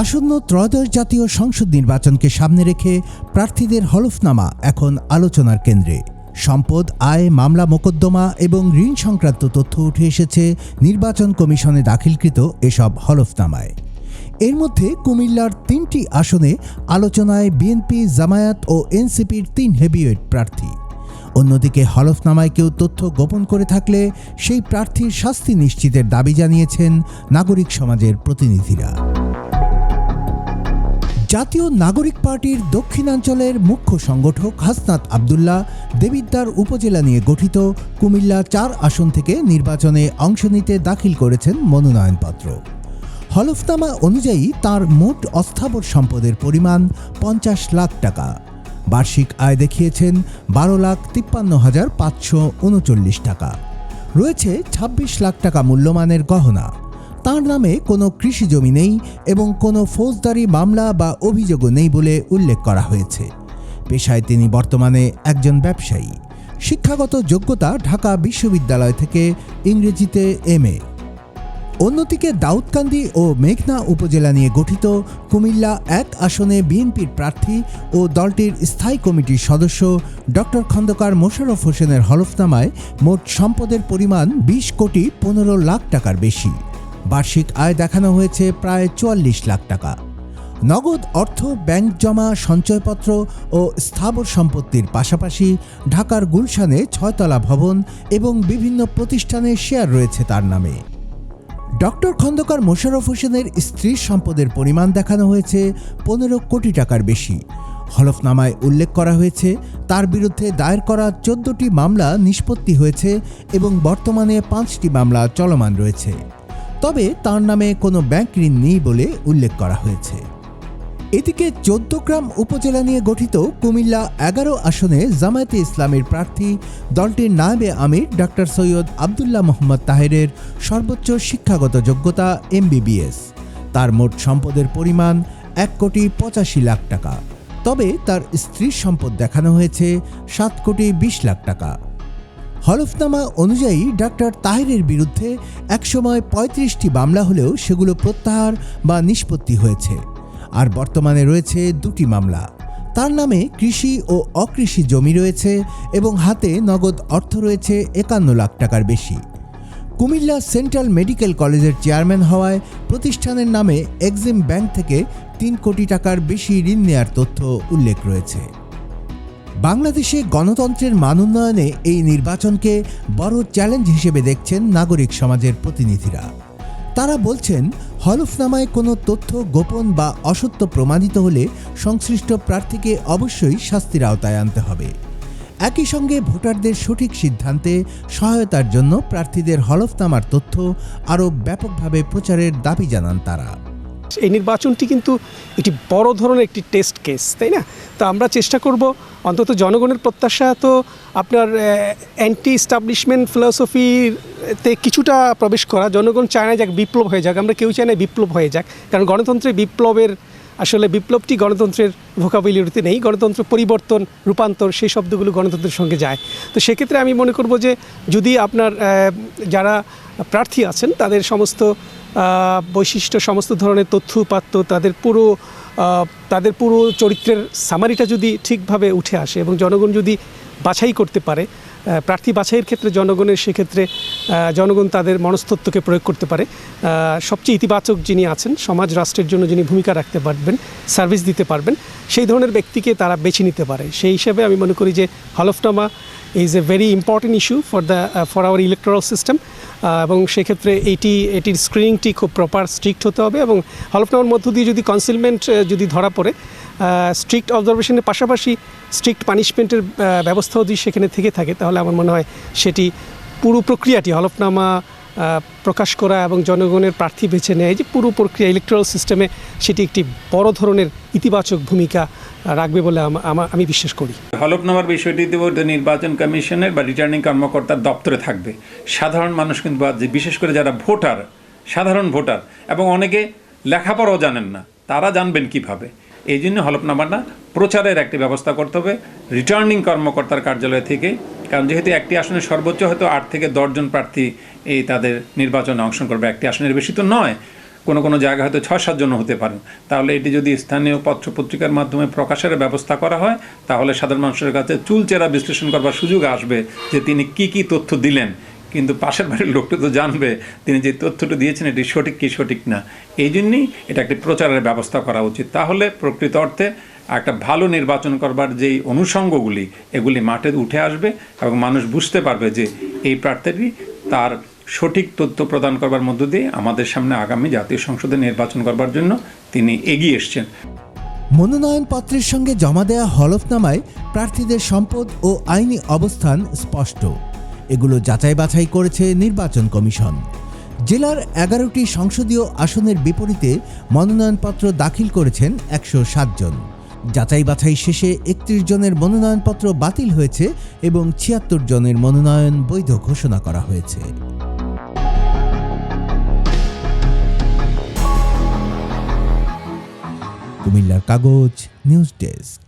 আসন্ন ত্রয়োদশ জাতীয় সংসদ নির্বাচনকে সামনে রেখে প্রার্থীদের হলফনামা এখন আলোচনার কেন্দ্রে। সম্পদ, আয়, মামলা মোকদ্দমা এবং ঋণ সংক্রান্ত তথ্য উঠে এসেছে নির্বাচন কমিশনে দাখিলকৃত এসব হলফনামায়। এর মধ্যে কুমিল্লার 3টি আসনে আলোচনায় বিএনপি, জামায়াত ও এনসিপির 3 হেভিওয়েট প্রার্থী। অন্যদিকে হলফনামায় কেউ তথ্য গোপন করে থাকলে সেই প্রার্থীর শাস্তি নিশ্চিতের দাবি জানিয়েছেন নাগরিক সমাজের প্রতিনিধিরা। জাতীয় নাগরিক পার্টির দক্ষিণাঞ্চলের মুখ্য সংগঠক হাসনাত আবদুল্লাহ দেবিদ্বার উপজেলা নিয়ে গঠিত কুমিল্লা 4 আসন থেকে নির্বাচনে অংশ নিতে দাখিল করেছেন মনোনয়নপত্র। হলফনামা অনুযায়ী তার মোট অস্থাবর সম্পদের পরিমাণ 50 লাখ টাকা। বার্ষিক আয় দেখিয়েছেন 12,53,539 টাকা। রয়েছে 26 লাখ টাকা মূল্যমানের গহনা। তার নামে কোনো কৃষি জমি নেই এবং কোনো ফৌজদারি মামলা বা অভিযোগও নেই বলে উল্লেখ করা হয়েছে। পেশায় তিনি বর্তমানে একজন ব্যবসায়ী। শিক্ষাগত যোগ্যতা ঢাকা বিশ্ববিদ্যালয় থেকে ইংরেজিতে MA। অন্যদিকে দাউদকান্দি ও মেঘনা উপজেলা নিয়ে গঠিত কুমিল্লা 1 আসনে বিএনপির প্রার্থী ও দলটির স্থায়ী কমিটির সদস্য ডক্টর খন্দকার মোশাররফ হোসেনের হলফনামায় মোট সম্পদের পরিমাণ 20,15 লাখ টাকার বেশি। বার্ষিক আয় দেখানো হয়েছে প্রায় 44 লাখ টাকা। নগদ অর্থ, ব্যাংক জমা, সঞ্চয়পত্র ও স্থাবর সম্পত্তির পাশাপাশি ঢাকার গুলশানে 6তলা ভবন এবং বিভিন্ন প্রতিষ্ঠানের শেয়ার রয়েছে তার নামে। ডক্টর খন্দকার মোশাররফ হোসেনের স্ত্রীর সম্পদের পরিমাণ দেখানো হয়েছে 15 কোটি টাকার বেশি। হলফনামায় উল্লেখ করা হয়েছে তার বিরুদ্ধে দায়ের করা 14টি মামলা নিষ্পত্তি হয়েছে এবং বর্তমানে 5টি মামলা চলমান রয়েছে। তবে তার নামে কোনো ব্যাংক ঋণ নেই বলে উল্লেখ করা হয়েছে। এদিকে 14গ্রাম উপজেলা নিয়ে গঠিত কুমিল্লা 11 আসনে জামায়াতে ইসলামের প্রার্থী দলটির নায়েবে আমির ডক্টর সৈয়দ আবদুল্লাহ মোহাম্মদ তাহেরের সর্বোচ্চ শিক্ষাগত যোগ্যতা MBBS। তার মোট সম্পদের পরিমাণ 1,85,00,000 টাকা। তবে তার স্ত্রীর সম্পদ দেখানো হয়েছে 7,20,00,000 টাকা। হলফনামা অনুযায়ী ডক্টর তাহেরের বিরুদ্ধে একসময় 35টি মামলা হলেও সেগুলো প্রত্যাহার বা নিষ্পত্তি হয়েছে। আর বর্তমানে রয়েছে 2টি মামলা। তার নামে কৃষি ও অকৃষি জমি রয়েছে এবং হাতে নগদ অর্থ রয়েছে 51 লাখ টাকার বেশি। কুমিল্লা সেন্ট্রাল মেডিকেল কলেজের চেয়ারম্যান হওয়ায় প্রতিষ্ঠানের নামে এক্সিম ব্যাংক থেকে 3 কোটি টাকার বেশি ঋণ নেয়ার তথ্য উল্লেখ রয়েছে। বাংলাদেশে গণতন্ত্রের মান উন্নয়নে এই নির্বাচনকে বড় চ্যালেঞ্জ হিসেবে দেখছেন নাগরিক সমাজের প্রতিনিধিরা। তারা বলছেন, হলফনামায় কোনো তথ্য গোপন বা অসত্য প্রমাণিত হলে সংশ্লিষ্ট প্রার্থীকে অবশ্যই শাস্তির আওতায় আনতে হবে। একই সঙ্গে ভোটারদের সঠিক সিদ্ধান্তে সহায়তার জন্য প্রার্থীদের হলফনামার তথ্য আরও ব্যাপকভাবে প্রচারের দাবি জানান তারা। এই নির্বাচনটি কিন্তু একটি বড় ধরনের একটি টেস্ট কেস, তাই না? তো আমরা চেষ্টা করব অন্তত জনগণের প্রত্যাশা তো আপনার অ্যান্টি এস্টাবলিশমেন্ট ফিলসফিতে কিছুটা প্রবেশ করা। জনগণ চায় না যাক বিপ্লব হয়ে যাক, আমরা কেউ চাই না বিপ্লব হয়ে যাক, কারণ গণতন্ত্রে বিপ্লবের আসলে বিপ্লবটি গণতন্ত্রের ভোকাবুলারিতে নেই। গণতন্ত্র পরিবর্তন, রূপান্তর, সেই শব্দগুলো গণতন্ত্রের সঙ্গে যায়। তো সেক্ষেত্রে আমি মনে করব যে যদি আপনার যারা প্রার্থী আছেন তাদের সমস্ত বৈশিষ্ট্য, সমস্ত ধরনের তথ্য উপাত্ত, তাদের পুরো চরিত্রের সামারিটা যদি ঠিকভাবে উঠে আসে এবং জনগণ যদি বাছাই করতে পারে, প্রার্থী বাছাইয়ের ক্ষেত্রে জনগণের, সেক্ষেত্রে জনগণ তাদের মনস্তত্ত্বকে প্রয়োগ করতে পারে। সবচেয়ে ইতিবাচক যিনি আছেন, সমাজ রাষ্ট্রের জন্য যিনি ভূমিকা রাখতে পারবেন, সার্ভিস দিতে পারবেন, সেই ধরনের ব্যক্তিকে তারা বেছে নিতে পারে। সেই হিসাবে আমি মনে করি যে হলফনামা is a very important issue for our electoral system. এবং সেক্ষেত্রে এটির স্ক্রিনিংটি খুব প্রপার, স্ট্রিক্ট হতে হবে এবং হলফনামার মধ্য দিয়ে যদি কনসিলমেন্ট যদি ধরা পড়ে, স্ট্রিক্ট অবজারভেশনের পাশাপাশি স্ট্রিক্ট পানিশমেন্টের ব্যবস্থাও যদি সেখানে থেকে থাকে, তাহলে আমার মনে হয় সেটি পুরো প্রক্রিয়াটি, হলফনামা প্রকাশ করা এবং জনগণের প্রার্থী বেছে নেয়, যে পুরো প্রক্রিয়া ইলেকটোরাল সিস্টেমে সেটি একটি বড় ধরনের ইতিবাচক ভূমিকা রাখবে বলে আমি বিশ্বাস করি। হলফনামার বিষয়টি নির্বাচন কমিশনের বা রিটার্নিং কর্মকর্তার দপ্তরে থাকবে। সাধারণ মানুষ কিন্তু, বিশেষ করে যারা ভোটার, সাধারণ ভোটার এবং অনেকে লেখাপড়াও জানেন না, তারা জানবেন কিভাবে? এই জন্য হলফনামাটা প্রচারের একটি ব্যবস্থা করতে হবে রিটার্নিং কর্মকর্তার কার্যালয় থেকে। কারণ যেহেতু একটি আসনে সর্বোচ্চ হয়তো 8 থেকে 10 জন প্রার্থী তাদের নির্বাচনে অংশগ্রহণ করবে, একটি আসনের বেশি তো নয়। কোনো কোনো জায়গায় হয়তো 6-7 জন হতে পারেন। তাহলে এটি যদি স্থানীয় পত্রপত্রিকার মাধ্যমে প্রকাশের ব্যবস্থা করা হয়, তাহলে সাধারণ মানুষের কাছে চুলচেরা বিশ্লেষণ করবার সুযোগ আসবে যে তিনি কি তথ্য দিলেন। কিন্তু পাশের বাড়ির লোকটা তো জানবে তিনি যে তথ্যটা দিয়েছেন এটি সঠিক কি সঠিক না। এই জন্যই এটা একটি প্রচারের ব্যবস্থা করা উচিত। তাহলে প্রকৃত অর্থে একটা ভালো নির্বাচন করবার যেই অনুষঙ্গগুলি এগুলি মাঠে উঠে আসবে এবং মানুষ বুঝতে পারবে যে এই প্রার্থীটি তার সঠিক তথ্য প্রদান করবার মধ্য দিয়ে আমাদের সামনে আগামী জাতীয় সংসদে নির্বাচন করবার জন্য তিনি এগিয়ে এসছেন। মনোনয়নপত্রের সঙ্গে জমা দেওয়া হলফনামায় প্রার্থীদের সম্পদ ও আইনি অবস্থান স্পষ্ট। এগুলো যাচাই বাছাই করেছে নির্বাচন কমিশন। জেলার 11টি সংসদীয় আসনের বিপরীতে মনোনয়নপত্র দাখিল করেছেন 107 জন। যাচাই বাছাই শেষে 31 জনের মনোনয়নপত্র বাতিল হয়েছে এবং 76 জনের মনোনয়ন বৈধ ঘোষণা করা হয়েছে। কুমিল্লার কাগজ নিউজ ডেস্ক।